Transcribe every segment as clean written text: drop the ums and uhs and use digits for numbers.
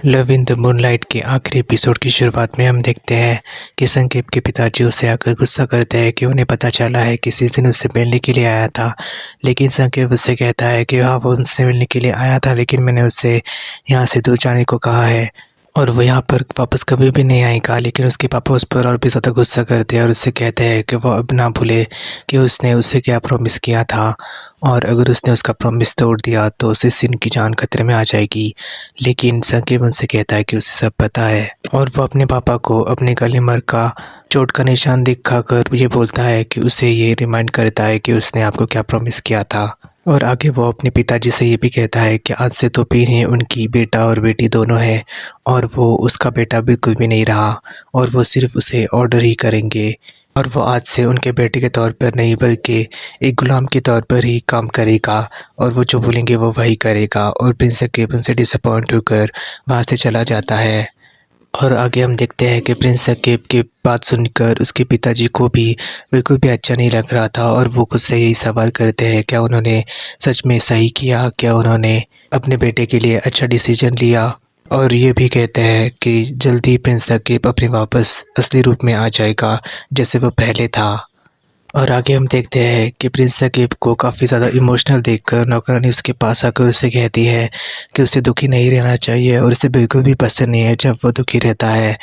Love in the moonlight के आखिरी episode की शुरुआत में हम देखते हैं कि संकेत के पिताजी उससे आकर गुस्सा करते हैं कि उन्हें पता चला है कि जिस दिन उससे मिलने के लिए आया था, लेकिन संकेत उससे कहता है कि हाँ वो उनसे मिलने के लिए आया था, लेकिन मैंने उससे यहाँ से दूर जाने को कहा है और वो यहाँ पर वापस कभी भी नहीं आएगा। लेकिन उसके पापा उस पर और भी ज़्यादा गुस्सा करते हैं और उससे कहते हैं कि वो अब ना भूले कि उसने उससे क्या प्रॉमिस किया था, और अगर उसने उसका प्रॉमिस तोड़ दिया तो उससे सिन की जान खतरे में आ जाएगी। लेकिन संकेत उनसे कहता है कि उसे सब पता है और वो अपने पापा को अपने गले मर का चोट का निशान दिखाकर ये बोलता है कि उसे ये रिमाइंड करता है कि उसने आपको क्या प्रॉमिस किया था। और आगे वो अपने पिताजी से ये भी कहता है कि आज से तो पीने उनकी बेटा और बेटी दोनों हैं और वो उसका बेटा बिल्कुल भी नहीं रहा और वो सिर्फ उसे ऑर्डर ही करेंगे और वो आज से उनके बेटे के तौर पर नहीं बल्कि एक गुलाम के तौर पर ही काम करेगा और वो जो बोलेंगे वो वही करेगा। और प्रिंस केप उनसे डिसअपॉइंट होकर वहाँ से चला जाता है। और आगे हम देखते हैं कि प्रिंस सकीब की बात सुनकर उसके पिताजी को भी बिल्कुल भी अच्छा नहीं लग रहा था और वो खुद से यही सवाल करते हैं क्या उन्होंने सच में सही किया, क्या उन्होंने अपने बेटे के लिए अच्छा डिसीजन लिया। और ये भी कहते हैं कि जल्दी प्रिंस सकीब अपने वापस असली रूप में आ जाएगा जैसे वो पहले था। और आगे हम देखते हैं कि प्रिंस सकीब को काफ़ी ज़्यादा इमोशनल देखकर नौकरानी उसके पास आकर उससे कहती है कि उसे दुखी नहीं रहना चाहिए और उसे बिल्कुल भी पसंद नहीं है जब वो दुखी रहता है।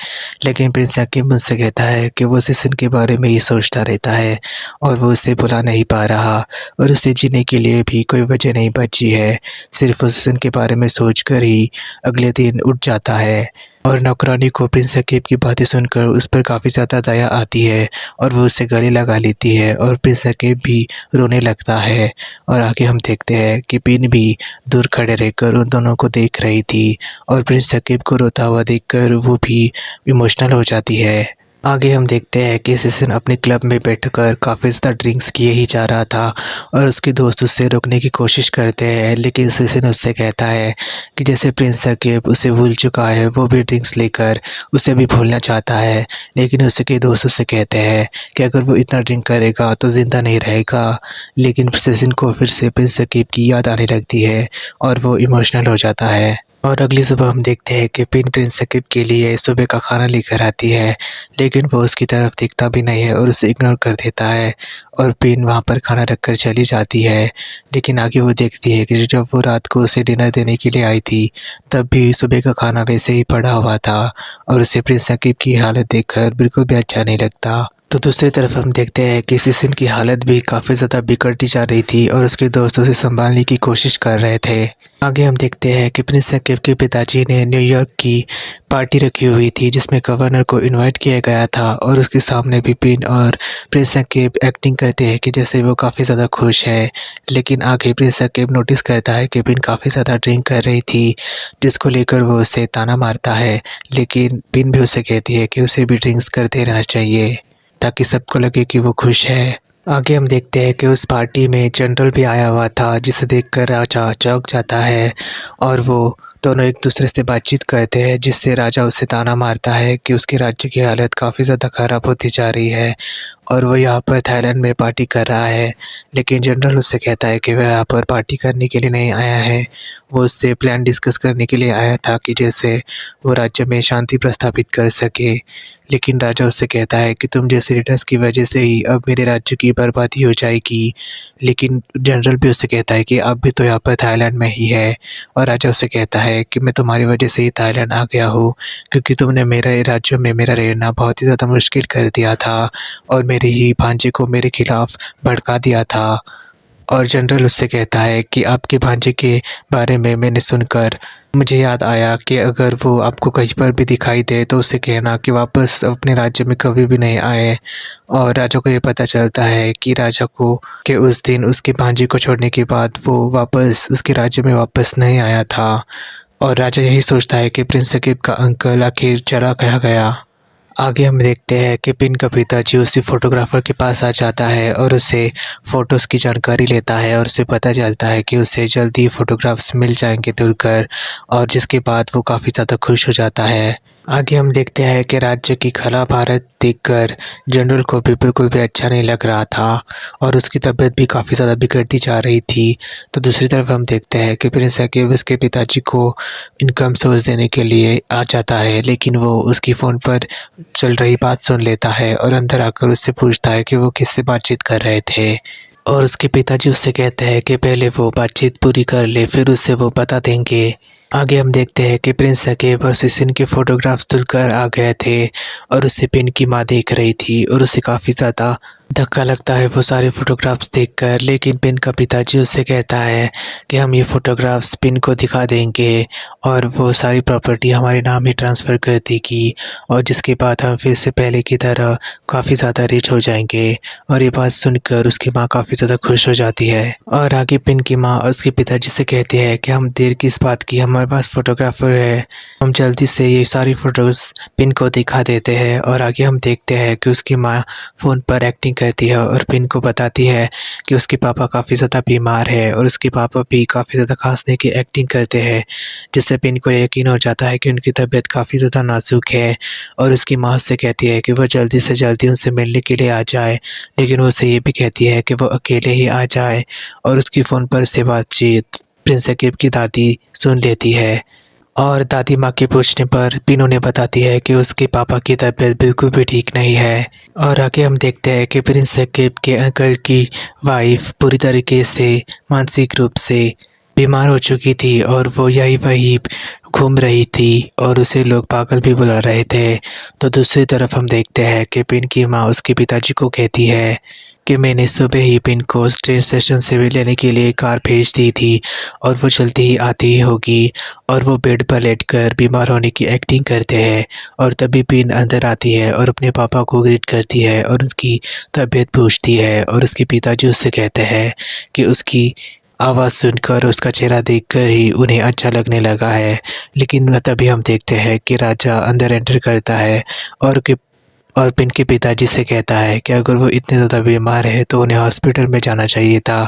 लेकिन प्रिंस सकीब मुझसे कहता है कि वो सिसन के बारे में ही सोचता रहता है और वो उसे भुला नहीं पा रहा और उसे जीने के लिए भी कोई वजह नहीं बची है, सिर्फ उस सिसन के बारे में सोच कर ही अगले दिन उठ जाता है। और नौकरानी को प्रिंस सकीब की बातें सुनकर उस पर काफ़ी ज़्यादा दया आती है और वो उससे गले लगा लेती है और प्रिंस सकीब भी रोने लगता है। और आगे हम देखते हैं कि पिन भी दूर खड़े रहकर उन दोनों को देख रही थी और प्रिंस सकीब को रोता हुआ देखकर वो भी इमोशनल हो जाती है। आगे हम देखते हैं कि सिसन अपने क्लब में बैठकर काफ़ी ज़्यादा ड्रिंक्स किए ही जा रहा था और उसके दोस्त उससे रोकने की कोशिश करते हैं, लेकिन सिसन उससे कहता है कि जैसे प्रिंस सकीब उसे भूल चुका है वो भी ड्रिंक्स लेकर उसे भी भूलना चाहता है। लेकिन उसके दोस्त उससे कहते हैं कि अगर वो इतना ड्रिंक करेगा तो ज़िंदा नहीं रहेगा। लेकिन सिसन को फिर से प्रिंस सकीब की याद आने लगती है और वो इमोशनल हो जाता है। और अगली सुबह हम देखते हैं कि पिन प्रिंस सकीब के लिए सुबह का खाना लेकर आती है, लेकिन वो उसकी तरफ देखता भी नहीं है और उसे इग्नोर कर देता है और पिन वहाँ पर खाना रखकर चली जाती है। लेकिन आगे वो देखती है कि जब वो रात को उसे डिनर देने के लिए आई थी तब भी सुबह का खाना वैसे ही पड़ा हुआ था और उसे प्रिंस सकीब की हालत देखकर बिल्कुल भी अच्छा नहीं लगता। तो दूसरी तरफ हम देखते हैं कि सिसिन की हालत भी काफ़ी ज़्यादा बिगड़ती जा रही थी और उसके दोस्त उसे संभालने की कोशिश कर रहे थे। आगे हम देखते हैं कि प्रिंस सकीब के पिताजी ने न्यूयॉर्क की पार्टी रखी हुई थी जिसमें गवर्नर को इनवाइट किया गया था और उसके सामने भी पिन और प्रिंस सकीब एक्टिंग करते हैं कि जैसे वो काफ़ी ज़्यादा खुश है। लेकिन आगे प्रिंस सकीब नोटिस करता है कि पिन काफ़ी ज़्यादा ड्रिंक कर रही थी, जिसको लेकर वो उसे ताना मारता है। लेकिन पिन भी उसे कहती है कि उसे भी ड्रिंक्स करते रहना चाहिए ताकि सबको लगे कि वो खुश है। आगे हम देखते हैं कि उस पार्टी में जनरल भी आया हुआ था जिसे देखकर राजा चौंक जाता है और वो दोनों एक दूसरे से बातचीत करते हैं, जिससे राजा उसे ताना मारता है कि उसके राज्य की हालत काफ़ी ज़्यादा ख़राब होती जा रही है और वो यहाँ पर थाईलैंड में पार्टी कर रहा है। लेकिन जनरल उससे कहता है कि वह यहाँ पर पार्टी करने के लिए नहीं आया है, वो उससे प्लान डिस्कस करने के लिए आया था कि जैसे वो राज्य में शांति प्रस्थापित कर सके। लेकिन राजा उससे कहता है कि तुम जैसे लीडर्स की वजह से ही अब मेरे राज्य की बर्बादी हो जाएगी। लेकिन जनरल भी उससे कहता है कि अब भी तो यहाँ पर थाईलैंड में ही है और राजा उससे कहता है कि मैं तुम्हारी वजह से ही थाईलैंड आ गया हूँ, क्योंकि तुमने मेरे राज्य में मेरा रहना बहुत ही ज़्यादा मुश्किल कर दिया था और मेरे ही भांजे को मेरे खिलाफ भड़का दिया था। और जनरल उससे कहता है कि आपके भांजे के बारे में मैंने सुनकर मुझे याद आया कि अगर वो आपको कहीं पर भी दिखाई दे तो उसे कहना कि वापस अपने राज्य में कभी भी नहीं आए। और राजा को ये पता चलता है कि राजा को कि उस दिन उसके भांजे को छोड़ने के बाद वो वापस उसके राज्य में वापस नहीं आया था और राजा यही सोचता है कि प्रिंस सकीब का अंकल आखिर चला कहाँ गया। आगे हम देखते हैं कि पिन का पिताजी उसी फोटोग्राफर के पास आ जाता है और उसे फ़ोटोज़ की जानकारी लेता है और उसे पता चलता है कि उसे जल्दी फ़ोटोग्राफ्स मिल जाएंगे तुरकर, और जिसके बाद वो काफ़ी ज़्यादा खुश हो जाता है। आगे हम देखते हैं कि राज्य की खला भारत देखकर जनरल को भी बिल्कुल भी अच्छा नहीं लग रहा था और उसकी तबीयत भी काफ़ी ज़्यादा बिगड़ती जा रही थी। तो दूसरी तरफ हम देखते हैं कि प्रिंस साकिब उसके पिताजी को इनकम सोर्स देने के लिए आ जाता है, लेकिन वो उसकी फ़ोन पर चल रही बात सुन लेता है और अंदर आकर उससे पूछता है कि वो किससे बातचीत कर रहे थे। और उसके पिताजी उससे कहते हैं कि पहले वो बातचीत पूरी कर ले, फिर उससे वो बता देंगे। आगे हम देखते हैं कि प्रिंस साकिब और सिसिन के फ़ोटोग्राफ्स धुलकर आ गए थे और उसे पिन की माँ देख रही थी और उसे काफ़ी ज़्यादा धक्का लगता है वो सारे फ़ोटोग्राफ्स देखकर। लेकिन पिन का पिताजी उससे कहता है कि हम ये फ़ोटोग्राफ्स पिन को दिखा देंगे और वो सारी प्रॉपर्टी हमारे नाम ही ट्रांसफ़र कर देगी और जिसके बाद हम फिर से पहले की तरह काफ़ी ज़्यादा रिच हो जाएंगे। और ये बात सुनकर उसकी माँ काफ़ी ज़्यादा खुश हो जाती है और आगे पिन की माँ उसके पिताजी से कहती है कि हम देर किस बात की, हमारे पास फ़ोटोग्राफ़र है, हम जल्दी से ये सारी फ़ोटोज़ पिन को दिखा देते हैं। और आगे हम देखते हैं कि उसकी माँ फ़ोन पर एक्टिंग करती है और पिन को बताती है कि उसके पापा काफ़ी ज़्यादा बीमार है और उसके पापा भी काफ़ी ज़्यादा खांसने की एक्टिंग करते हैं, जिससे पिन को यकीन हो जाता है कि उनकी तबीयत काफ़ी ज़्यादा नाज़ुक है। और उसकी माँ उससे कहती है कि वह जल्दी से जल्दी उनसे मिलने के लिए आ जाए, लेकिन वो उसे ये भी कहती है कि वो अकेले ही आ जाए। और उसकी फ़ोन पर से बातचीत प्रिंस साकिब की दादी सुन लेती है और दादी माँ के पूछने पर पिन उन्हें बताती है कि उसके पापा की तबीयत बिल्कुल भी ठीक नहीं है। और आगे हम देखते हैं कि प्रिंस साकिब के अंकल की वाइफ पूरी तरीके से मानसिक रूप से बीमार हो चुकी थी और वो यही वहीं घूम रही थी और उसे लोग पागल भी बुला रहे थे। तो दूसरी तरफ हम देखते हैं कि पिन की माँ उसके पिताजी को कहती है कि मैंने सुबह ही पिन को ट्रेन स्टेशन से भी लेने के लिए कार भेज दी थी और वो जल्दी ही आती ही होगी। और वो बेड पर लेटकर बीमार होने की एक्टिंग करते हैं और तभी पिन अंदर आती है और अपने पापा को ग्रीट करती है और उसकी तबीयत पूछती है। और उसके पिताजी उससे कहते हैं कि उसकी आवाज़ सुनकर, उसका चेहरा देखकर ही उन्हें अच्छा लगने लगा है। लेकिन तभी हम देखते हैं कि राजा अंदर एंटर करता है और पिन के पिताजी से कहता है कि अगर वो इतने ज़्यादा बीमार है तो उन्हें हॉस्पिटल में जाना चाहिए था।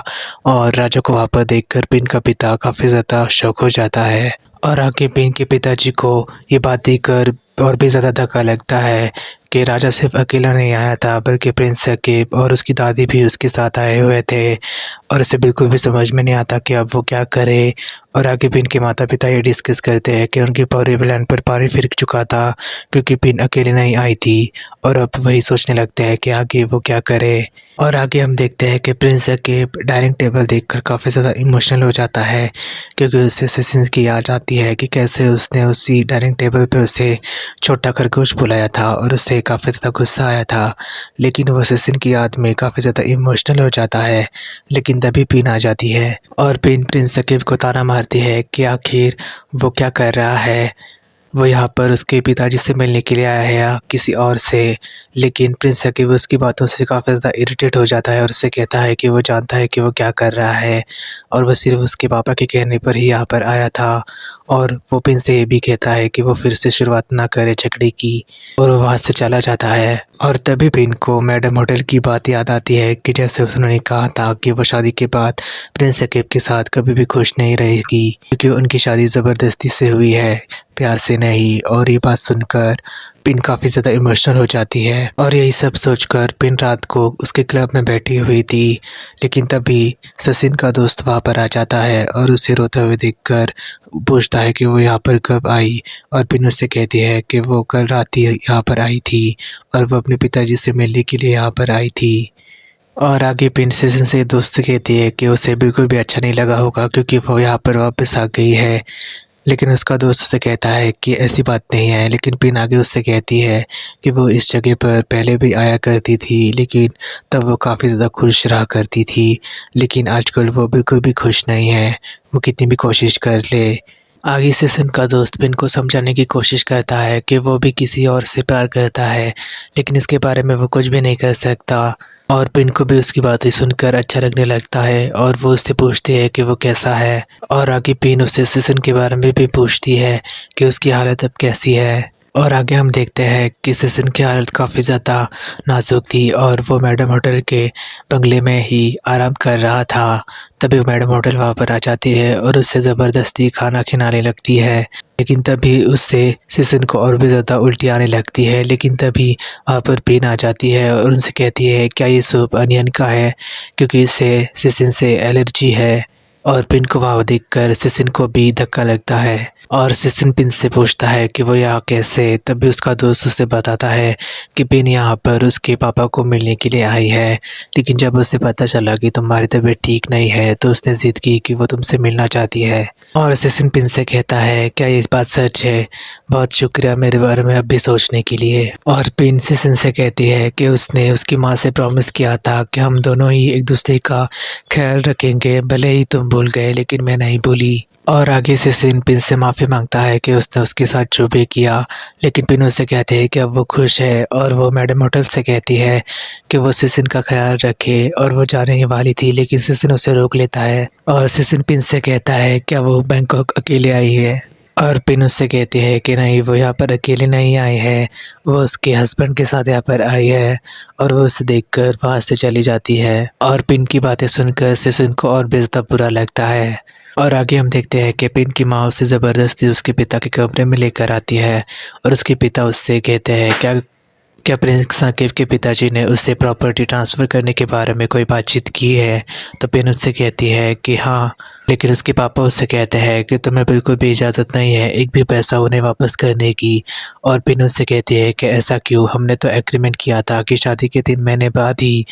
और राजा को वहाँ पर देखकर पिन का पिता काफ़ी ज़्यादा शॉक हो जाता है और आगे पिन के पिताजी को ये बात देखकर और भी ज़्यादा धक्का लगता है कि राजा सिर्फ अकेला नहीं आया था, बल्कि प्रिंस साकिब और उसकी दादी भी उसके साथ आए हुए थे। और उसे बिल्कुल भी समझ में नहीं आता कि अब वो क्या करे। और आगे पिन के माता पिता ये डिस्कस करते हैं कि उनके पूरे प्लान पर पानी फिर चुका था, क्योंकि पिन अकेले नहीं आई थी और अब वही सोचने लगते हैं कि आगे वो क्या करे। और आगे हम देखते हैं कि प्रिंस साकिब डाइनिंग टेबल देखकर काफ़ी ज़्यादा इमोशनल हो जाता है, क्योंकि उसे सिसिन की याद आती है कि कैसे उसने उसी डाइनिंग टेबल पे उसे छोटा खरगोश बुलाया था और उससे काफ़ी ज़्यादा गुस्सा आया था। लेकिन वो सिसिन की याद में काफ़ी ज़्यादा इमोशनल हो जाता है। लेकिन तभी पिन आ जाती है और पिन प्रिंस साकिब को ताना मारती है कि आखिर वो क्या कर रहा है, वो यहाँ पर उसके पिताजी से मिलने के लिए आया है या किसी और से। लेकिन प्रिंस साकिब उसकी बातों से काफ़ी ज़्यादा इरिटेट हो जाता है और उससे कहता है कि वो जानता है कि वो क्या कर रहा है और वो सिर्फ उसके पापा के कहने पर ही यहाँ पर आया था। और वो पिन से ये भी कहता है कि वो फिर से शुरुआत ना करे झगड़े की, और वो वहाँ से चला जाता है। और तभी पिन को मैडम होटल की बात याद आती है कि जैसे उन्होंने कहा था कि वो शादी के बाद प्रिंस साकिब के साथ कभी भी खुश नहीं रहेगी, क्योंकि उनकी शादी ज़बरदस्ती से हुई है, प्यार से नहीं। और ये बात सुनकर पिन काफ़ी ज़्यादा इमोशनल हो जाती है और यही सब सोचकर पिन रात को उसके क्लब में बैठी हुई थी। लेकिन तभी सचिन का दोस्त वहाँ पर आ जाता है और उसे रोते हुए देखकर पूछता है कि वो यहाँ पर कब आई। और पिन उससे कहती है कि वो कल रात ही यहाँ पर आई थी और वो अपने पिताजी से मिलने के लिए यहाँ पर आई थी। और आगे पिन सचिन से दोस्त से कहती है कि उसे बिल्कुल भी अच्छा नहीं लगा होगा, क्योंकि वो यहाँ पर वापस आ गई है। लेकिन उसका दोस्त उससे कहता है कि ऐसी बात नहीं है। लेकिन पिन आगे उससे कहती है कि वो इस जगह पर पहले भी आया करती थी, लेकिन तब वो काफ़ी ज़्यादा खुश रहा करती थी, लेकिन आजकल वो बिल्कुल भी खुश नहीं है, वो कितनी भी कोशिश कर ले। आगे सेशन का दोस्त पिन को समझाने की कोशिश करता है कि वो भी किसी और से प्यार करता है, लेकिन इसके बारे में वो कुछ भी नहीं कर सकता। और पिन को भी उसकी बातें सुनकर अच्छा लगने लगता है और वो उससे पूछती है कि वो कैसा है। और आगे पिन उससे सेशन के बारे में भी पूछती है कि उसकी हालत अब कैसी है। और आगे हम देखते हैं कि सिसिन की हालत काफ़ी ज़्यादा नाजुक थी और वो मैडम होटल के बंगले में ही आराम कर रहा था। तभी मैडम होटल वहाँ पर आ जाती है और उससे ज़बरदस्ती खाना खिलाने लगती है। लेकिन तभी उससे सिसिन को और भी ज़्यादा उल्टी आने लगती है। लेकिन तभी वहाँ पर पिन आ जाती है और उनसे कहती है, क्या ये सूप अनियन का है? क्योंकि इससे सिसिन से एलर्जी है। और पिन को वहाँ देखकर सिसिन को भी धक्का लगता है और सिसिन पिन से पूछता है कि वो यहाँ कैसे। तभी उसका दोस्त उसे बताता है कि पिन यहाँ पर उसके पापा को मिलने के लिए आई है। लेकिन जब उसे पता चला कि तुम्हारी तबीयत ठीक नहीं है तो उसने ज़िद की कि वो तुमसे मिलना चाहती है। और सिसिन पिन से कहता है, क्या ये बात सच है? बहुत शुक्रिया मेरे बारे में अभी सोचने के लिए। और पिन सिसिन से कहती है कि उसने उसकी माँ से प्रॉमिस किया था कि हम दोनों ही एक दूसरे का ख्याल रखेंगे। भले ही तुम भूल गए लेकिन मैं नहीं भूली। और आगे से सिन पिन से माफ़ी मांगता है कि उसने उसके साथ जो भी किया। लेकिन पिन उससे कहते हैं कि अब वो खुश है और वो मैडम होटल से कहती है कि वो सिसिन का ख्याल रखे। और वो जाने ही वाली थी लेकिन सिसिन उसे रोक लेता है और सिसिन पिन से कहता है क्या वो बैंकॉक अकेले आई है। और पिन उससे कहती है कि नहीं, वो यहाँ पर अकेले नहीं आई है, वो उसके हस्बैंड के साथ यहाँ पर आई है। और वो उसे देखकर वहाँ से चली जाती है। और पिन की बातें सुनकर सिसिन को और भी ज़्यादा बुरा लगता है। और आगे हम देखते हैं कि पिन की माँ उसे ज़बरदस्ती उसके पिता के कमरे में लेकर आती है और उसके पिता उससे कहते हैं, क्या क्या प्रिंस साकिब के पिताजी ने उससे प्रॉपर्टी ट्रांसफ़र करने के बारे में कोई बातचीत की है? तो पिन उससे कहती है कि हाँ। लेकिन उसके पापा उससे कहते हैं कि तुम्हें बिल्कुल भी इजाज़त नहीं है एक भी पैसा उन्हें वापस करने की। और पिन उससे कहती है कि ऐसा क्यों? हमने तो एग्रीमेंट किया था कि शादी के 3 महीने बाद ही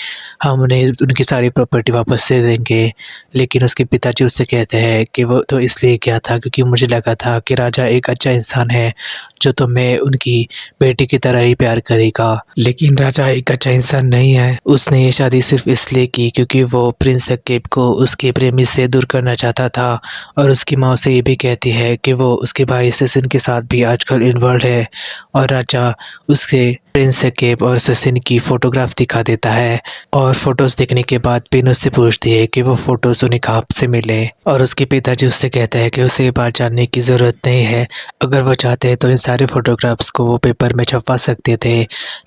हम उन्हें उनकी सारी प्रॉपर्टी वापस दे देंगे। लेकिन उसके पिताजी उससे कहते हैं कि वो तो इसलिए किया था क्योंकि मुझे लगा था कि राजा एक अच्छा इंसान है जो तुम्हें उनकी बेटी की तरह ही प्यार करेगा। लेकिन राजा एक अच्छा इंसान नहीं है। उसने ये शादी सिर्फ इसलिए की क्योंकि वो प्रिंस सकीब को उसके प्रेमी से दूर करना चाहता था। और उसकी माँ उसे ये भी कहती है कि वो उसके भाई सिसिन के साथ भी आजकल इन्वॉल्व है। और राजा उसके प्रिंस सकीब और सिसिन की फ़ोटोग्राफ दिखा देता है। और फ़ोटोज़ देखने के बाद पिन उससे पूछती है कि वो फ़ोटोज़ उन्हें कहाँ से मिले। और उसके पिताजी उससे कहते हैं कि उसे ये बात जानने की ज़रूरत नहीं है। अगर वो चाहते हैं तो इन सारे फ़ोटोग्राफ्स को वो पेपर में छपवा सकते थे।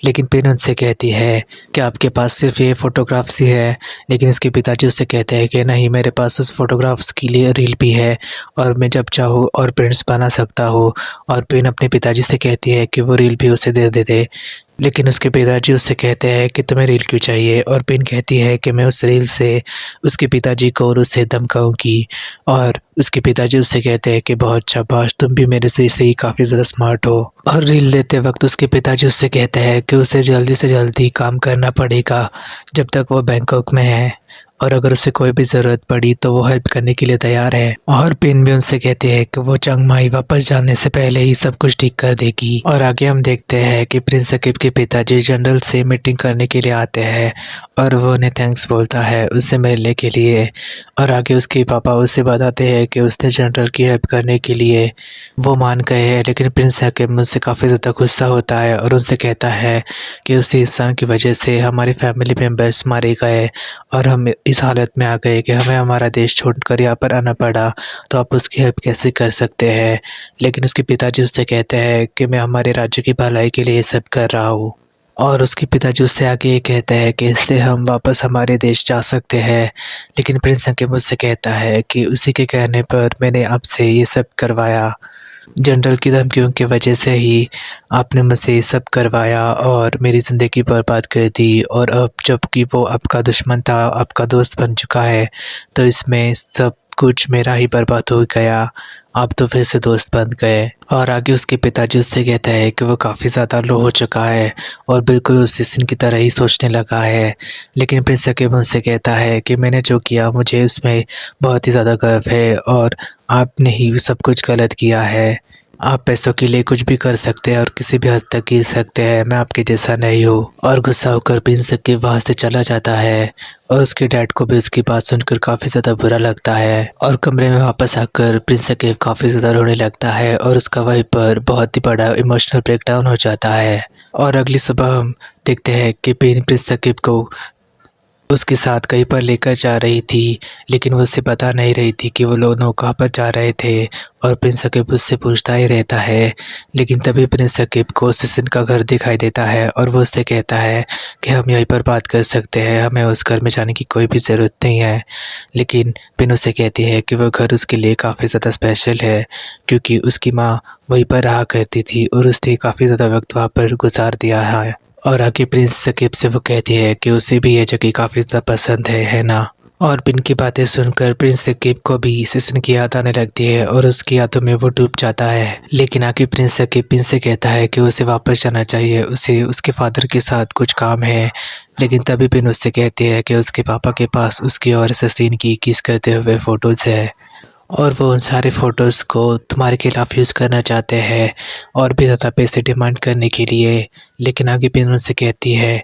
लेकिन पिन उनसे कहती है कि आपके पास सिर्फ ये फ़ोटोग्राफ्स ही है। लेकिन उसके पिताजी उससे कहते हैं कि नहीं, मेरे पास उस फ़ोटोग्राफ्स के लिए रील भी है और मैं जब चाहूँ और प्रिंट्स बना सकता हूँ। और पिन अपने पिताजी से कहती है कि वो रील भी उसे दे देते। लेकिन उसके पिताजी उससे कहते हैं कि तुम्हें रील क्यों चाहिए? और पिन कहती है कि मैं उस रील से उसके पिताजी को और उससे धमकाऊँगी। और उसके पिताजी उससे कहते हैं कि बहुत शाबाश, तुम भी मेरे से ही काफ़ी ज़्यादा स्मार्ट हो। और रील देते वक्त उसके पिताजी उससे कहते हैं कि उसे जल्दी से जल्दी काम करना पड़ेगा जब तक वो बैंकॉक में है। और अगर उसे कोई भी ज़रूरत पड़ी तो वो हेल्प करने के लिए तैयार है। और पिन भी उनसे कहती है कि वो चिंग माई वापस जाने से पहले ही सब कुछ ठीक कर देगी। और आगे हम देखते हैं कि प्रिंस सकीब के पिताजी जनरल से मीटिंग करने के लिए आते हैं और वो उन्हें थैंक्स बोलता है उससे मिलने के लिए। और आगे उसके पापा उससे बताते हैं कि उसने जनरल की हेल्प करने के लिए वो मान गए हैं। लेकिन प्रिंस सकीब मुझसे काफ़ी ज़्यादा गुस्सा होता है और उनसे कहता है कि उसी इंसान की वजह से हमारी फैमिली मेम्बर्स मारे गए और हम इस हालत में आ गए कि हमें हमारा देश छोड़कर यहाँ पर आना पड़ा। तो आप उसकी हेल्प कैसे कर सकते हैं? लेकिन उसके पिताजी उससे कहते हैं कि मैं हमारे राज्य की भलाई के लिए ये सब कर रहा हूँ। और उसके पिताजी उससे आगे ये कहते हैं कि इससे हम वापस हमारे देश जा सकते हैं। लेकिन प्रिंस सकीब मुझसे कहता है कि उसी के कहने पर मैंने आपसे ये सब करवाया। जनरल की धमकियों की वजह से ही आपने मुझसे ये सब करवाया और मेरी ज़िंदगी बर्बाद कर दी। और अब जबकि वो आपका दुश्मन था, आपका दोस्त बन चुका है, तो इसमें सब कुछ मेरा ही बर्बाद हो गया। आप तो फिर से दोस्त बन गए। और आगे उसके पिताजी उससे कहता है कि वो काफ़ी ज़्यादा लो हो चुका है और बिल्कुल उस सिसिन की तरह ही सोचने लगा है। लेकिन प्रिंस सकीब उनसे कहता है कि मैंने जो किया मुझे उसमें बहुत ही ज़्यादा गर्व है और आपने ही सब कुछ गलत किया है। आप पैसों के लिए कुछ भी कर सकते हैं और किसी भी हद तक गिर सकते हैं, मैं आपके जैसा नहीं हूँ। और गुस्सा होकर प्रिंस सकीब वहाँ से चला जाता है और उसके डैड को भी उसकी बात सुनकर काफ़ी ज़्यादा बुरा लगता है। और कमरे में वापस आकर प्रिंस सकीब काफ़ी ज़्यादा रोने लगता है और उसका वहीं पर बहुत ही बड़ा इमोशनल ब्रेकडाउन हो जाता है। और अगली सुबह हम देखते हैं कि प्रिंस सकीब को उसके साथ कहीं पर लेकर जा रही थी, लेकिन वो उससे बता नहीं रही थी कि वो दोनों कहाँ पर जा रहे थे। और प्रिंस सकीब उससे पूछता ही रहता है। लेकिन तभी प्रिंस सकीब को सिसिन का घर दिखाई देता है और वो उससे कहता है कि हम यहीं पर बात कर सकते हैं, हमें उस घर में जाने की कोई भी ज़रूरत नहीं है। लेकिन पिन उससे कहती है कि वो घर उसके लिए काफ़ी ज़्यादा स्पेशल है, क्योंकि उसकी माँ वहीं पर रहा करती थी और उसने काफ़ी ज़्यादा वक्त वहाँ पर गुजार दिया है। और आगे प्रिंस सकीब से वो कहती है कि उसे भी ये जगह काफ़ी ज़्यादा पसंद है ना। और पिन की बातें सुनकर प्रिंस सकीब को भी सिसिन की याद आने लगती है और उसकी यादों में वो डूब जाता है। लेकिन आगे प्रिंस सकीब पिन से कहता है कि उसे वापस जाना चाहिए, उसे उसके फादर के साथ कुछ काम है। लेकिन तभी पिन उससे कहती है कि उसके पापा के पास उसकी और सिसिन की किस करते हुए फ़ोटोज़ है और वो उन सारे फ़ोटोज़ को तुम्हारे खिलाफ़ यूज़ करना चाहते हैं और भी ज़्यादा पैसे डिमांड करने के लिए। लेकिन आगे पिन उनसे कहती है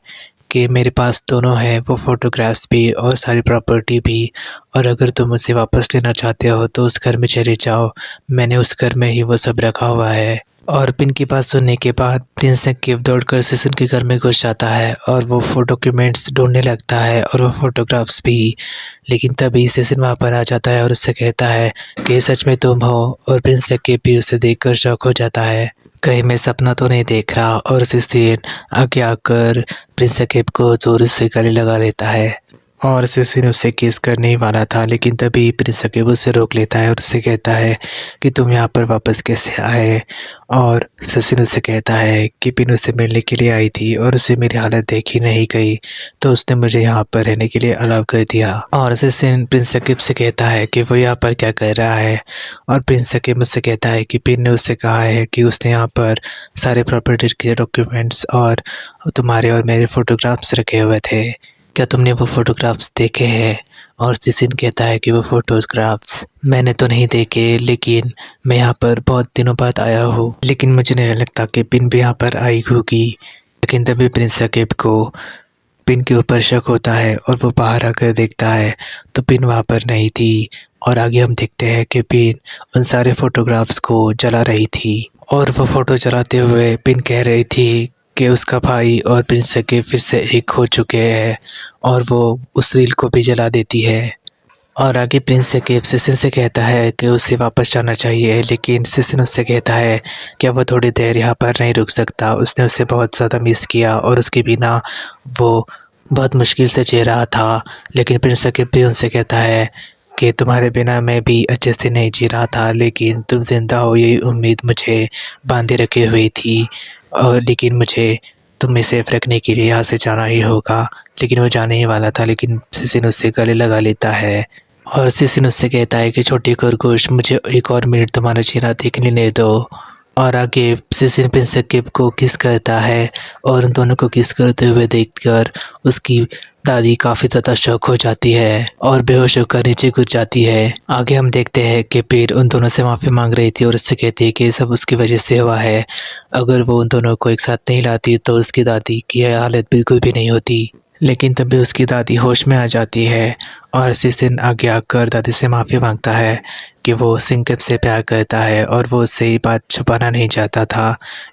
कि मेरे पास दोनों हैं, वो फ़ोटोग्राफ्स भी और सारी प्रॉपर्टी भी, और अगर तुम उसे वापस लेना चाहते हो तो उस घर में चले जाओ, मैंने उस घर में ही वो सब रखा हुआ है। और पिन की बात सुनने के बाद प्रिंस सकीब दौड़कर सिसिन के घर में घुस जाता है और वो डॉक्यूमेंट्स ढूंढने लगता है और वो फ़ोटोग्राफ्स भी। लेकिन तभी सिसिन वहाँ पर आ जाता है और उससे कहता है कि सच में तुम हो। और प्रिंस सकीब भी उसे देखकर शॉक हो जाता है, कहीं मैं सपना तो नहीं देख रहा। और सिसिन आगे आकर प्रिंस सकीब को जोर से गले लगा लेता है और सिसिन उससे किस करने ही वाला था, लेकिन तभी प्रिंस सकीब उसे रोक लेता है और उससे कहता है कि तुम यहाँ पर वापस कैसे आए। और सिसिन उससे कहता है कि पिन उससे मिलने के लिए आई थी और उसे मेरी हालत देखी नहीं गई, तो उसने मुझे यहाँ पर रहने के लिए अलाउ कर दिया। और सिसिन प्रिंस सकीब से कहता है कि वो यहाँ पर क्या कर रहा है। और प्रिंस सकीब मुझसे कहता है कि पिन ने उससे कहा है कि उसने यहाँ पर सारे प्रॉपर्टी के डॉक्यूमेंट्स और तुम्हारे और मेरे फ़ोटोग्राफ्स रखे हुए थे, क्या तुमने वो फ़ोटोग्राफ्स देखे हैं। और सिसिन कहता है कि वो फ़ोटोग्राफ्स मैंने तो नहीं देखे, लेकिन मैं यहाँ पर बहुत दिनों बाद आया हूँ, लेकिन मुझे नहीं लगता कि पिन भी यहाँ पर आई होगी। लेकिन तभी प्रिंस सकीब को पिन के ऊपर शक होता है और वो बाहर आकर देखता है तो पिन वहाँ पर नहीं थी। और आगे हम देखते हैं कि पिन उन सारे फ़ोटोग्राफ्स को जला रही थी और वो फ़ोटो जलाते हुए पिन कह रही थी कि उसका भाई और प्रिंस सकीब फिर से एक हो चुके हैं, और वो उस रील को भी जला देती है। और आगे प्रिंस सकीब सिसिन से कहता है कि उसे वापस जाना चाहिए, लेकिन सिसिन उससे कहता है कि वो थोड़ी देर यहाँ पर नहीं रुक सकता, उसने उसे बहुत ज़्यादा मिस किया और उसके बिना वो बहुत मुश्किल से जी रहा था। लेकिन प्रिंस सकीब भी उनसे कहता है कि तुम्हारे बिना मैं भी अच्छे से नहीं जी रहा था, लेकिन तुम ज़िंदा हो यही उम्मीद मुझे बांधे रखी हुई थी, और लेकिन मुझे तुम्हें सेफ रखने के लिए यहाँ से जाना ही होगा। लेकिन वो जाने ही वाला था, लेकिन सिसिन उससे गले लगा लेता है और सिसिन उससे कहता है कि छोटी खरगोश मुझे एक और मिनट तुम्हारा चेहरा देखने नहीं दो। और आगे सिसिन प्रिंस सकीब को किस करता है और उन दोनों को किस करते हुए देखकर उसकी दादी काफ़ी ज़्यादा शॉक हो जाती है और बेहोश होकर नीचे गिर जाती है। आगे हम देखते हैं कि पीर उन दोनों से माफ़ी मांग रही थी और उससे कहती है कि ये सब उसकी वजह से हुआ है, अगर वो उन दोनों को एक साथ नहीं लाती तो उसकी दादी की हालत बिल्कुल भी नहीं होती। लेकिन तभी उसकी दादी होश में आ जाती है और सिसिन आगे आकर दादी से माफ़ी मांगता है कि वो संकेत से प्यार करता है और वो उससे ये बात छुपाना नहीं चाहता था।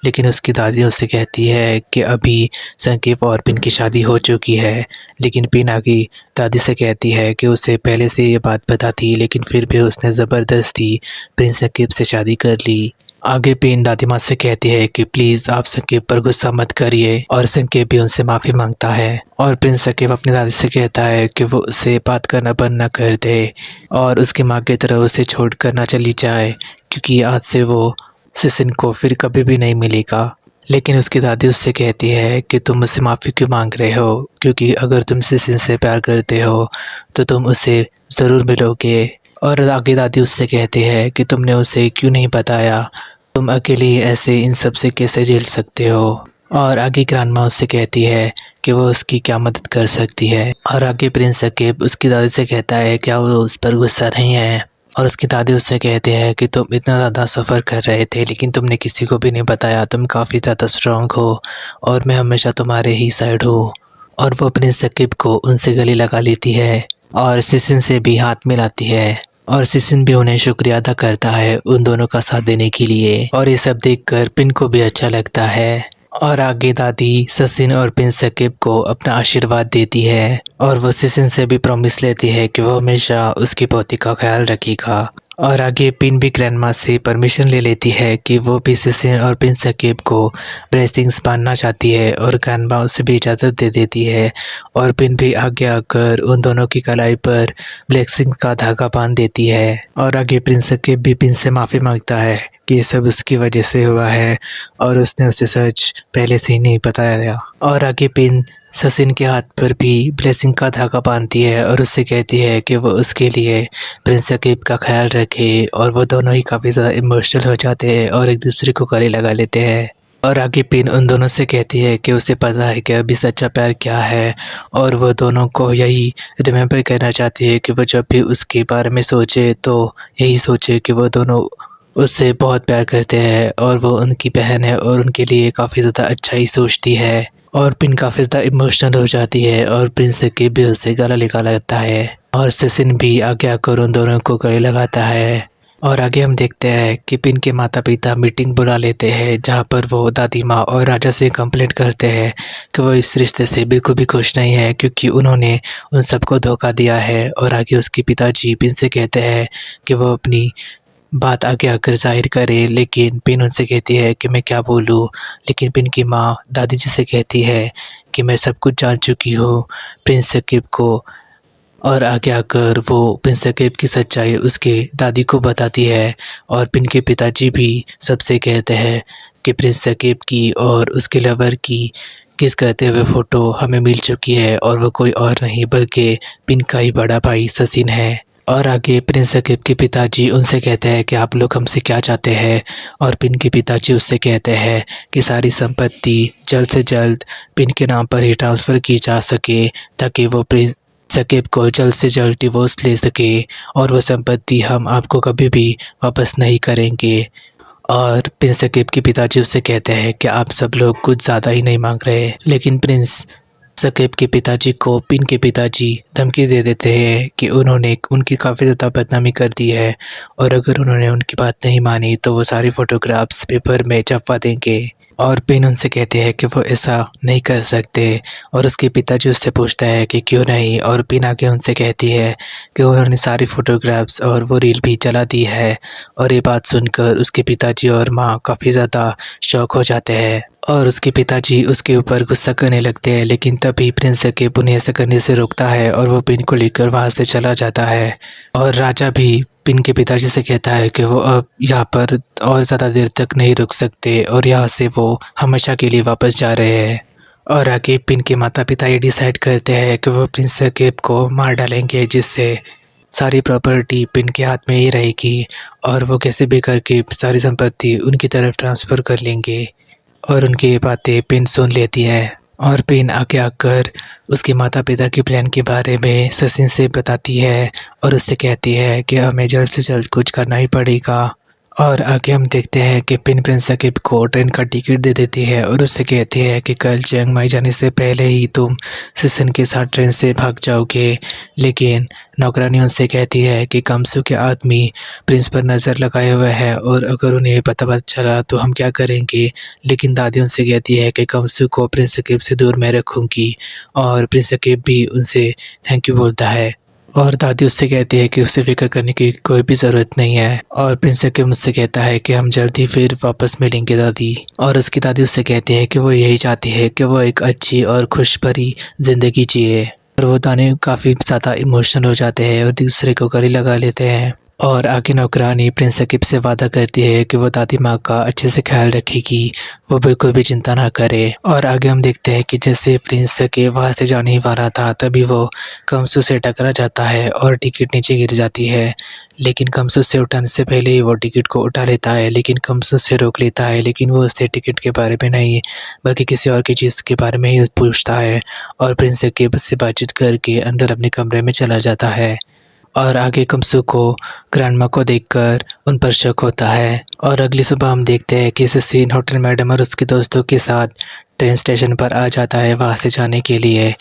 लेकिन उसकी दादी उससे कहती है कि अभी संकेत और पिन की शादी हो चुकी है। लेकिन पिन आगे दादी से कहती है कि उसे पहले से ये बात पता थी, लेकिन फिर भी उसने ज़बरदस्ती प्रिंस संकेत से शादी कर ली। आगे पिन दादी माँ से कहती है कि प्लीज़ आप संकेत पर गुस्सा मत करिए, और संकेत भी उनसे माफ़ी मांगता है। और प्रिंस संकेत अपनी दादी से कहता है कि वो उससे बात करना बंद ना कर दे और उसकी माँ की तरह उसे छोड़ कर ना चली जाए, क्योंकि आज से वो सिसिन को फिर कभी भी नहीं मिलेगा। लेकिन उसकी दादी उससे कहती है कि तुम मुझसे माफ़ी क्यों मांग रहे हो, क्योंकि अगर तुम सिसिन से प्यार करते हो तो तुम उसे ज़रूर मिलोगे। और आगे दादी उससे कहती है कि तुमने उसे क्यों नहीं बताया, तुम अकेली ऐसे इन सब से कैसे झेल सकते हो। और आगे ग्रैंडमा उससे कहती है कि वो उसकी क्या मदद कर सकती है। और आगे प्रिंस सकीब उसकी दादी से कहता है क्या वो उस पर गुस्सा नहीं है। और उसकी दादी उससे कहती है कि तुम इतना ज़्यादा सफ़र कर रहे थे लेकिन तुमने किसी को भी नहीं बताया, तुम काफ़ी ज़्यादा स्ट्रॉन्ग हो और मैं हमेशा तुम्हारे ही साइड हूँ। और वो प्रिंस सकीब को उनसे गले लगा लेती है और सिसिन से भी हाथ मिलाती है, और सिसिन भी उन्हें शुक्रिया अदा करता है उन दोनों का साथ देने के लिए। और ये सब देखकर पिन को भी अच्छा लगता है और आगे दादी सचिन और प्रिंस सकीब को अपना आशीर्वाद देती है और वो सचिन से भी प्रॉमिस लेती है कि वो हमेशा उसकी पोती का ख्याल रखेगा। और आगे पिन भी ग्रैंडमा से परमिशन ले लेती है कि वो भी सचिन और प्रिंस सकीब को ब्लेसिंग्स बांधना चाहती है और ग्रैंडमा उसे भी इजाज़त दे देती है। और पिन भी आगे आकर उन दोनों की कलाई पर ब्लेसिंग का धागा बांध देती है। और आगे प्रिंस सकीब भी पिन से माफ़ी मांगता है कि ये सब उसकी वजह से हुआ है और उसने उसे सच पहले से ही नहीं बताया। और आगे पिन सचिन के हाथ पर भी ब्लेसिंग का धागा बांधती है और उससे कहती है कि वो उसके लिए प्रिंस सकीब का ख्याल रखे। और वो दोनों ही काफ़ी ज़्यादा इमोशनल हो जाते हैं और एक दूसरे को गले लगा लेते हैं। और आगे पिन उन दोनों से कहती है कि उसे पता है कि अभी सच्चा प्यार क्या है और वो दोनों को यही रिमेंबर करना चाहती है कि वो जब भी उसके बारे में सोचे तो यही सोचे कि वो दोनों उससे बहुत प्यार करते हैं और वो उनकी बहन है और उनके लिए काफ़ी ज़्यादा अच्छा ही सोचती है। और पिन काफ़ी ज़्यादा इमोशनल हो जाती है और प्रिंस सकीब भी उससे गला लगा लेता है और सचिन भी आगे आकर उन दोनों को गले लगाता है। और आगे हम देखते हैं कि पिन के माता पिता मीटिंग बुला लेते हैं जहाँ पर वो दादी माँ और राजा से कंप्लेंट करते हैं कि वो इस रिश्ते से बिल्कुल भी खुश नहीं है क्योंकि उन्होंने उन सबको धोखा दिया है। और आगे उसके पिताजी पिन से कहते हैं कि वो अपनी बात आगे आकर ज़ाहिर करे, लेकिन पिन उनसे कहती है कि मैं क्या बोलूँ। लेकिन पिन की माँ दादी जी से कहती है कि मैं सब कुछ जान चुकी हूँ प्रिंस सकीब को। और आगे आकर वो प्रिंस सकीब की सच्चाई उसके दादी को बताती है और पिन के पिताजी भी सबसे कहते हैं कि प्रिंस सकीब की और उसके लवर की किस करते हुए फ़ोटो हमें मिल चुकी है और वो कोई और नहीं बल्कि पिन का ही बड़ा भाई सचिन है। और आगे प्रिंस सकीब के पिताजी उनसे कहते हैं कि आप लोग हमसे क्या चाहते हैं। और पिन के पिताजी उससे कहते हैं कि सारी संपत्ति जल्द से जल्द पिन के नाम पर ही ट्रांसफ़र की जा सके ताकि वो प्रिंस सकीब को जल्द से जल्द डिवोर्स ले सके और वो संपत्ति हम आपको कभी भी वापस नहीं करेंगे। और प्रिंस सकीब के पिताजी उससे कहते हैं कि आप सब लोग कुछ ज़्यादा ही नहीं मांग रहे। लेकिन प्रिंस सकीब के पिताजी को पिन के पिताजी धमकी दे देते हैं कि उन्होंने उनकी काफ़ी ज़्यादा बदनामी कर दी है और अगर उन्होंने उनकी बात नहीं मानी तो वो सारी फ़ोटोग्राफ्स पेपर में छपवा देंगे। और पिन उनसे कहते हैं कि वो ऐसा नहीं कर सकते और उसके पिताजी उससे पूछता है कि क्यों नहीं। और पिन आके उनसे कहती है कि उन्होंने सारी फ़ोटोग्राफ्स और वो रील भी जला दी है। और ये बात सुनकर उसके पिताजी और माँ काफ़ी ज़्यादा शॉक हो जाते हैं और उसके पिताजी उसके ऊपर गुस्सा करने लगते हैं। लेकिन तभी प्रिंस सकीब उन्हें ऐसा करने से रोकता है और वो पिन को लेकर वहाँ से चला जाता है। और राजा भी पिन के पिताजी से कहता है कि वो अब यहाँ पर और ज़्यादा देर तक नहीं रुक सकते और यहाँ से वो हमेशा के लिए वापस जा रहे हैं। और आगे पिन के माता पिता ये डिसाइड करते हैं कि वो प्रिंस सकीब को मार डालेंगे जिससे सारी प्रॉपर्टी पिन के हाथ में ही रहेगी और वो कैसे भी करके सारी संपत्ति उनकी तरफ ट्रांसफ़र कर लेंगे। और उनकी ये बातें पिन सुन लेती है और पिन आगे आकर उसके माता पिता के प्लान के बारे में सचिन से बताती है और उससे कहती है कि हमें जल्द से जल्द कुछ करना ही पड़ेगा। और आगे हम देखते हैं कि पिन प्रिंस सकीब को ट्रेन का टिकट दे देती है और उससे कहती है कि कल चिंग माई जाने से पहले ही तुम सचिन के साथ ट्रेन से भाग जाओगे। लेकिन नौकरानी उनसे कहती है कि कमसू के आदमी प्रिंस पर नज़र लगाए हुए हैं और अगर उन्हें पता चला तो हम क्या करेंगे। लेकिन दादी उनसे कहती है कि कमसू को प्रिंस सकीब से दूर मैं रखूँगी और प्रिंस सकीब भी उनसे थैंक यू बोलता है। और दादी उससे कहती है कि उसे फ़िक्र करने की कोई भी ज़रूरत नहीं है। और प्रिंस सकीब मुझसे कहता है कि हम जल्दी फिर वापस मिलेंगे दादी। और उसकी दादी उससे कहती है कि वो यही चाहती है कि वो एक अच्छी और खुश भरी ज़िंदगी जिए। और वो दोनों काफ़ी ज़्यादा इमोशनल हो जाते हैं और दूसरे को गले लगा लेते हैं। और आगे नौकरानी प्रिंस सकीब से वादा करती है कि वो दादी माँ का अच्छे से ख्याल रखेगी, वो बिल्कुल भी चिंता ना करे। और आगे हम देखते हैं कि जैसे प्रिंस सकीब वहाँ से जाने ही वाला था तभी वो कमसू से टकरा जाता है और टिकट नीचे गिर जाती है। लेकिन कमसू से उठाने से पहले ही वो टिकट को उठा लेता है, लेकिन कमसू से रोक लेता है। लेकिन वो उससे टिकट के बारे में नहीं बल्कि किसी और की चीज़ के बारे में ही पूछता है और प्रिंस सकीब उससे बातचीत करके अंदर अपने कमरे में चला जाता है। और आगे कमसू को ग्रैंडमा को देखकर उन पर शक होता है। और अगली सुबह हम देखते हैं कि सचिन होटल मैडम और उसके दोस्तों के साथ ट्रेन स्टेशन पर आ जाता है वहाँ से जाने के लिए।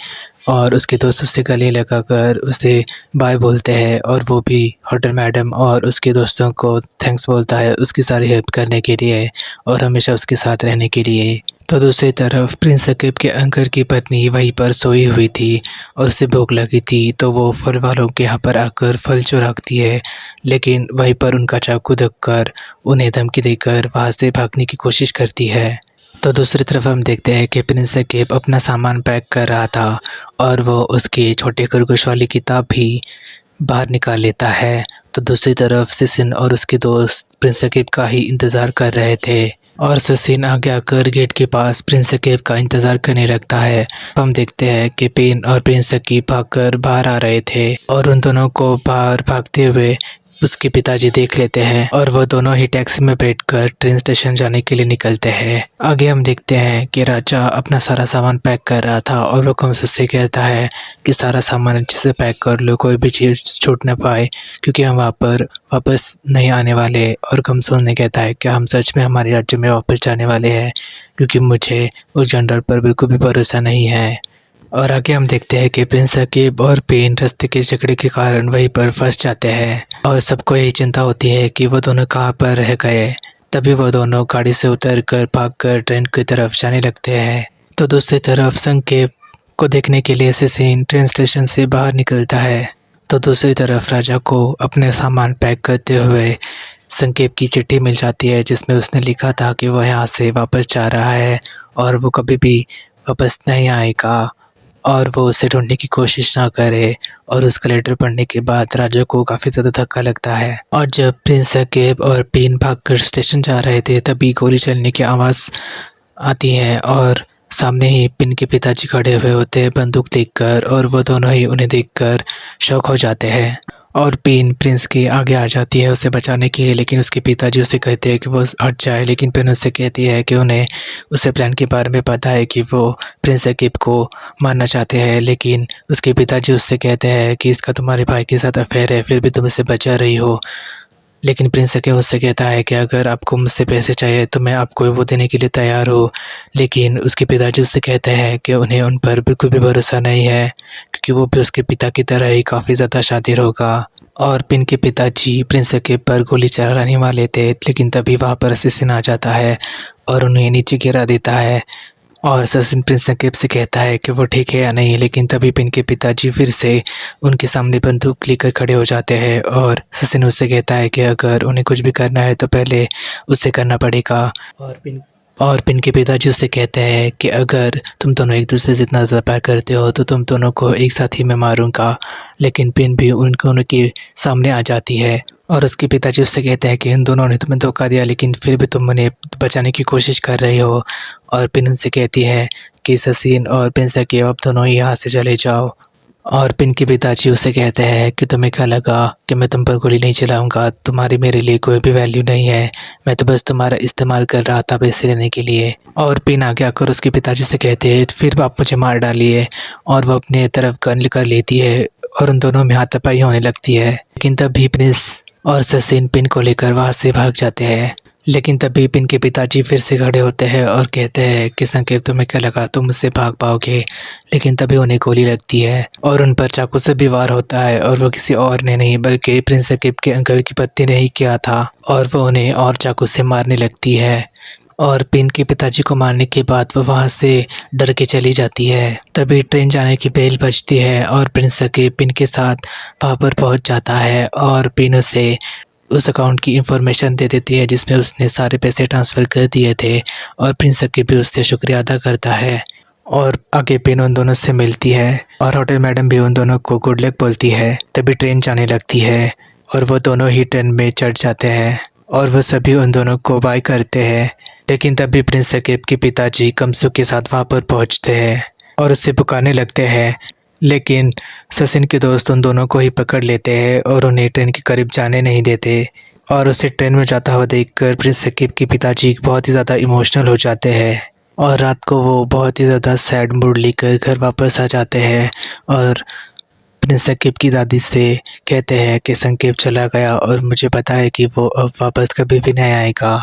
और उसके दोस्त उससे गले लगाकर उसे बाय बोलते हैं और वो भी होटल मैडम और उसके दोस्तों को थैंक्स बोलता है उसकी सारी हेल्प करने के लिए और हमेशा उसके साथ रहने के लिए। तो दूसरी तरफ प्रिंस सकीब के अंकल की पत्नी वहीं पर सोई हुई थी और उसे भूख लगी थी, तो वो फल वालों के यहाँ पर आकर फल चुराती है। लेकिन वहीं पर उनका चाकू दबकर उन्हें धमकी देकर वहाँ से भागने की कोशिश करती है। तो दूसरी तरफ हम देखते हैं कि प्रिंस सकीब अपना सामान पैक कर रहा था और वो उसकी छोटे खरगोश वाली किताब भी बाहर निकाल लेता है। तो दूसरी तरफ सिसिन और उसके दोस्त प्रिंस सकीब का ही इंतज़ार कर रहे थे और सिसिन आगे आकर गेट के पास प्रिंस सकीब का इंतज़ार करने लगता है। हम देखते हैं कि पेन और प्रिंस सकीब भागकर बाहर आ रहे थे और उन दोनों को बाहर भागते हुए उसके पिताजी देख लेते हैं और वो दोनों ही टैक्सी में बैठकर ट्रेन स्टेशन जाने के लिए निकलते हैं। आगे हम देखते हैं कि राजा अपना सारा सामान पैक कर रहा था और वो कमसुद से कहता है कि सारा सामान अच्छे से पैक कर लो, कोई भी चीज़ छूट ना पाए, क्योंकि हम वहाँ पर वापस नहीं आने वाले। और कमसुद ने कहता है कि हम सच में हमारे राज्य में वापस जाने वाले हैं, क्योंकि मुझे उस जनरल पर बिल्कुल भी भरोसा नहीं है। और आगे हम देखते हैं कि प्रिंस सकीब और पेन रास्ते के झगड़े के कारण वहीं पर फंस जाते हैं और सबको यही चिंता होती है कि वो दोनों कहाँ पर रह गए। तभी वो दोनों गाड़ी से उतरकर भागकर ट्रेन की तरफ जाने लगते हैं। तो दूसरी तरफ संकेत को देखने के लिए सिसिन ट्रेन स्टेशन से बाहर निकलता है। तो दूसरी तरफ राजा को अपने सामान पैक करते हुए संकेत की चिट्ठी मिल जाती है, जिसमें उसने लिखा था कि वो यहाँ से वापस जा रहा है और वो कभी भी वापस नहीं आएगा और वो उसे ढूंढने की कोशिश ना करे। और उसका लेटर पढ़ने के बाद राजा को काफ़ी ज़्यादा धक्का लगता है। और जब प्रिंस सकीब और पेन भागकर स्टेशन जा रहे थे, तभी गोली चलने की आवाज़ आती है और सामने ही पिन के पिताजी खड़े हुए होते हैं बंदूक देखकर, और वो दोनों ही उन्हें देखकर शॉक हो जाते हैं। और पिन प्रिंस के आगे आ जाती है उसे बचाने के लिए, लेकिन उसके पिताजी उसे कहते हैं कि वो हट जाए, लेकिन पिन उससे कहती है कि उन्हें उसे प्लान के बारे में पता है कि वो प्रिंस सकीब को मारना चाहते हैं। लेकिन उसके पिताजी उससे कहते हैं कि इसका तुम्हारे भाई के साथ अफेयर है, फिर भी तुम इसे बचा रही हो। लेकिन प्रिंस सकीब उससे कहता है कि अगर आपको मुझसे पैसे चाहिए तो मैं आपको वो देने के लिए तैयार हूँ। लेकिन उसके पिताजी उससे कहते हैं कि उन्हें उन पर बिल्कुल भी भरोसा नहीं है, क्योंकि वो भी उसके पिता की तरह ही काफ़ी ज़्यादा शातिर होगा। और पिन के पिताजी प्रिंस सकीब पर गोली चलाने वाले थे, लेकिन तभी वहाँ पर सिसिन आ जाता है और उन्हें नीचे गिरा देता है। और सिसिन प्रिंस सकीब से कहता है कि वो ठीक है या नहीं, लेकिन तभी पिन के पिताजी फिर से उनके सामने बंदूक लेकर खड़े हो जाते हैं और सिसिन उससे कहता है कि अगर उन्हें कुछ भी करना है तो पहले उससे करना पड़ेगा। और पिन के पिताजी उससे कहते हैं कि अगर तुम दोनों एक दूसरे से इतना ज़्यादा प्यार करते हो तो तुम दोनों को एक साथ ही मैं मारूंगा। लेकिन पिन भी उन दोनों के सामने आ जाती है और उसके पिताजी उससे कहते हैं कि इन दोनों ने तुम्हें धोखा दिया, लेकिन फिर भी तुम उन्हें बचाने की कोशिश कर रहे हो। और पिन उनसे कहती है कि सिसिन और पिन सकीब अब दोनों ही यहाँ से चले जाओ। और पिन के पिताजी उससे कहते हैं कि तुम्हें क्या लगा कि मैं तुम पर गोली नहीं चलाऊंगा, तुम्हारी मेरे लिए कोई भी वैल्यू नहीं है, मैं तो बस तुम्हारा इस्तेमाल कर रहा था पैसे लेने के लिए। और पिन आगे आकर उसके पिताजी से कहते हैं फिर आप मुझे मार डालिए, और वो अपने तरफ गन लेकर लेती है और उन दोनों में हाथापाई होने लगती है। लेकिन तभी प्रिंस और सिसिन पिन को लेकर वहाँ से भाग जाते हैं। लेकिन तभी पिन के पिताजी फिर से खड़े होते हैं और कहते हैं कि संकेत तुम्हें क्या लगा तुम मुझसे भाग पाओगे। लेकिन तभी उन्हें गोली लगती है और उन पर चाकू से भी वार होता है, और वो किसी और ने नहीं बल्कि प्रिंस सकीब के अंकल की पत्नी ने ही किया था, और वो उन्हें और चाकू से मारने लगती है। और पिन के पिताजी को मारने के बाद वो वहाँ से डर के चली जाती है। तभी ट्रेन जाने की बेल बजती है और प्रिंस सकीब पिन के साथ वहाँ पर पहुँच जाता है और पिन उसे उस अकाउंट की इंफॉर्मेशन दे देती है जिसमें उसने सारे पैसे ट्रांसफ़र कर दिए थे, और प्रिंस सकीब भी उससे शुक्रिया अदा करता है। और आगे पिन उन दोनों से मिलती है और होटल मैडम भी उन दोनों को गुड लक बोलती है। तभी ट्रेन जाने लगती है और वो दोनों ही ट्रेन में चढ़ जाते हैं और वो सभी उन दोनों को बाय करते हैं। लेकिन तभी प्रिंस सकीब के पिताजी कमसु के साथ वहाँ पर पहुँचते हैं और उससे पुकारने लगते हैं, लेकिन सिसिन के दोस्त उन दोनों को ही पकड़ लेते हैं और उन्हें ट्रेन के करीब जाने नहीं देते। और उसे ट्रेन में जाता हुआ देखकर प्रिंस सकीब के पिताजी बहुत ही ज़्यादा इमोशनल हो जाते हैं और रात को वो बहुत ही ज़्यादा सैड मूड लेकर घर वापस आ जाते हैं और प्रिंस सकीब की दादी से कहते हैं कि संकेत चला गया और मुझे पता है कि वो अब वापस कभी भी नहीं आएगा।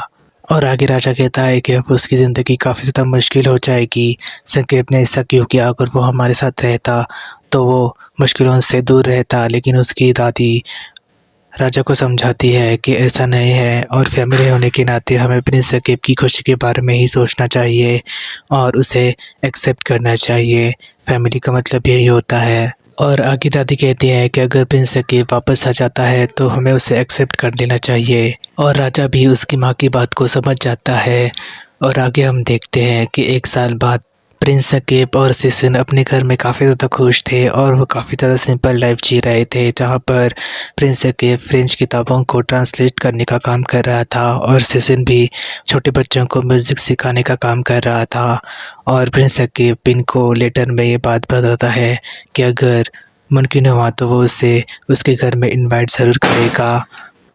और आगे राजा कहता है कि अब उसकी ज़िंदगी काफ़ी ज़्यादा मुश्किल हो जाएगी। संकेत ने ऐसा क्यों किया, अगर वो हमारे साथ रहता तो वो मुश्किलों से दूर रहता। लेकिन उसकी दादी राजा को समझाती है कि ऐसा नहीं है और फैमिली होने के नाते हमें प्रिंस सकीब की खुशी के बारे में ही सोचना चाहिए और उसे एक्सेप्ट करना चाहिए। फैमिली का मतलब यही होता है। और आगे दादी कहती है कि अगर प्रिंस सकीब वापस आ जाता है तो हमें उसे एक्सेप्ट कर लेना चाहिए। और राजा भी उसकी माँ की बात को समझ जाता है। और आगे हम देखते हैं कि 1 साल बाद प्रिंस सकीब और सिसिन अपने घर में काफ़ी ज़्यादा खुश थे और वो काफ़ी ज़्यादा सिंपल लाइफ जी रहे थे, जहाँ पर प्रिंस सकीब फ्रेंच किताबों को ट्रांसलेट करने का काम कर रहा था और सिसिन भी छोटे बच्चों को म्यूज़िक सिखाने का काम कर रहा था। और प्रिंस सकीब पिन को लेटर में ये बात बताता है कि अगर मुमकिन हुआ तो वो उसे उसके घर में इनवाइट ज़रूर करेगा।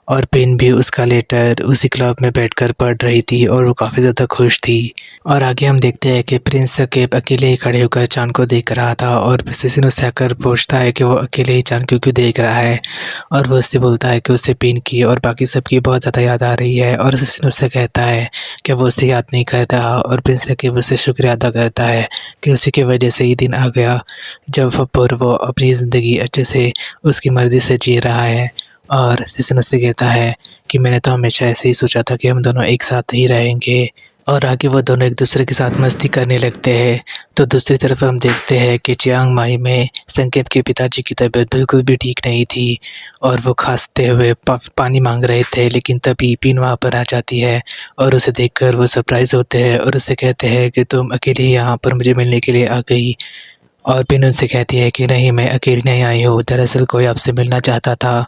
और पिन भी उसका लेटर उसी क्लब में बैठकर पढ़ रही थी और वो काफ़ी ज़्यादा खुश थी। और आगे हम देखते हैं कि प्रिंस सकीब अकेले ही खड़े होकर चाँद को देख रहा था और सिसिन उससे आकर पूछता है कि वो अकेले ही चाँद को क्यों देख रहा है। और वो उससे बोलता है कि उसे पिन की और बाकी सबकी बहुत ज़्यादा याद आ रही है। और सिसिन उससे कहता है कि वो उसे याद नहीं करता और प्रिंस सकीब उससे शुक्रिया अदा करता है कि उसी की वजह से ये दिन आ गया जब पर वो अपनी ज़िंदगी अच्छे से उसकी मर्ज़ी से जी रहा है। और सिसिन उससे कहता है कि मैंने तो हमेशा ऐसे ही सोचा था कि हम दोनों एक साथ ही रहेंगे। और आगे वो दोनों एक दूसरे के साथ मस्ती करने लगते हैं। तो दूसरी तरफ हम देखते हैं कि चियांग माई में संकेत के पिताजी की तबीयत बिल्कुल भी ठीक नहीं थी और वो खांसते हुए पानी मांग रहे थे, लेकिन तभी पिन वहाँ पर आ जाती है और उसे देखकर वो सरप्राइज़ होते हैं और उससे कहते हैं कि तुम अकेले ही यहाँ पर मुझे मिलने के लिए आ गई। और पिन उनसे कहती है कि नहीं, मैं अकेली नहीं आई हूँ, दरअसल कोई आपसे मिलना चाहता था।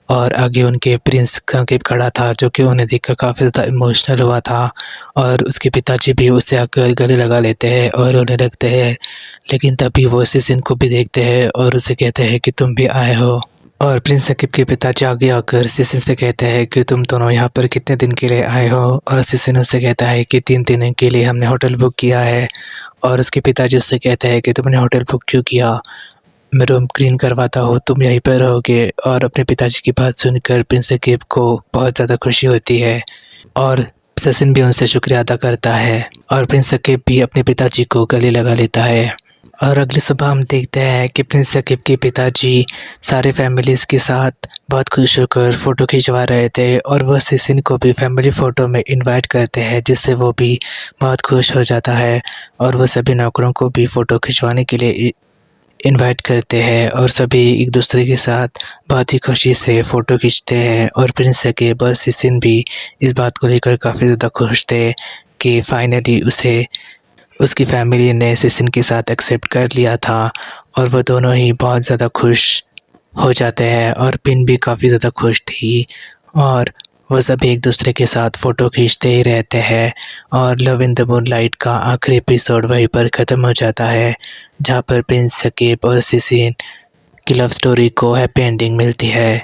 और आगे उनके प्रिंस संकेत खड़ा था, जो कि उन्हें देखकर काफ़ी ज़्यादा इमोशनल हुआ था। और उसके पिताजी भी उससे आकर गले लगा लेते हैं और रोने लगते हैं, लेकिन तभी वो सिसिन को भी देखते हैं और उसे कहते हैं कि तुम भी आए हो। और प्रिंस सकीब के पिताजी आगे आकर सिसिन से कहते हैं कि तुम दोनों यहाँ पर कितने दिन के लिए आए हो। और सिसिन उससे कहता है कि 3 दिन के लिए हमने होटल बुक किया है। और उसके पिताजी उससे कहते हैं कि तुमने होटल बुक क्यों किया, मैं रूम क्लीन करवाता हूँ, तुम यहीं पर रहोगे। और अपने पिताजी की बात सुनकर प्रिंस सकीब को बहुत ज़्यादा खुशी होती है और सचिन भी उनसे शुक्रिया अदा करता है और प्रिंस सकीब भी अपने पिताजी को गले लगा लेता है। और अगली सुबह हम देखते हैं कि प्रिंस सकीब के पिताजी सारे फैमिलीज़ के साथ बहुत खुश होकर फ़ोटो खिंचवा रहे थे और वह सिसिन को भी फैमिली फ़ोटो में इनवाइट करते हैं, जिससे वो भी बहुत खुश हो जाता है। और वो सभी नौकरों को भी फ़ोटो खिंचवाने के लिए इनवाइट करते हैं और सभी एक दूसरे के साथ बहुत ही खुशी से फ़ोटो खींचते हैं। और प्रिंस सकीब और सिसिन भी इस बात को लेकर काफ़ी ज़्यादा खुश थे कि फाइनली उसे उसकी फैमिली ने सिसिन के साथ एक्सेप्ट कर लिया था। और वो दोनों ही बहुत ज़्यादा खुश हो जाते हैं और पिन भी काफ़ी ज़्यादा खुश थी। और वो सभी एक दूसरे के साथ फ़ोटो खींचते ही रहते हैं। और लव इन द मूनलाइट का आखिरी एपिसोड वहीं पर ख़त्म हो जाता है, जहाँ पर प्रिंस सकीब और सिसिन की लव स्टोरी को हैप्पी एंडिंग मिलती है।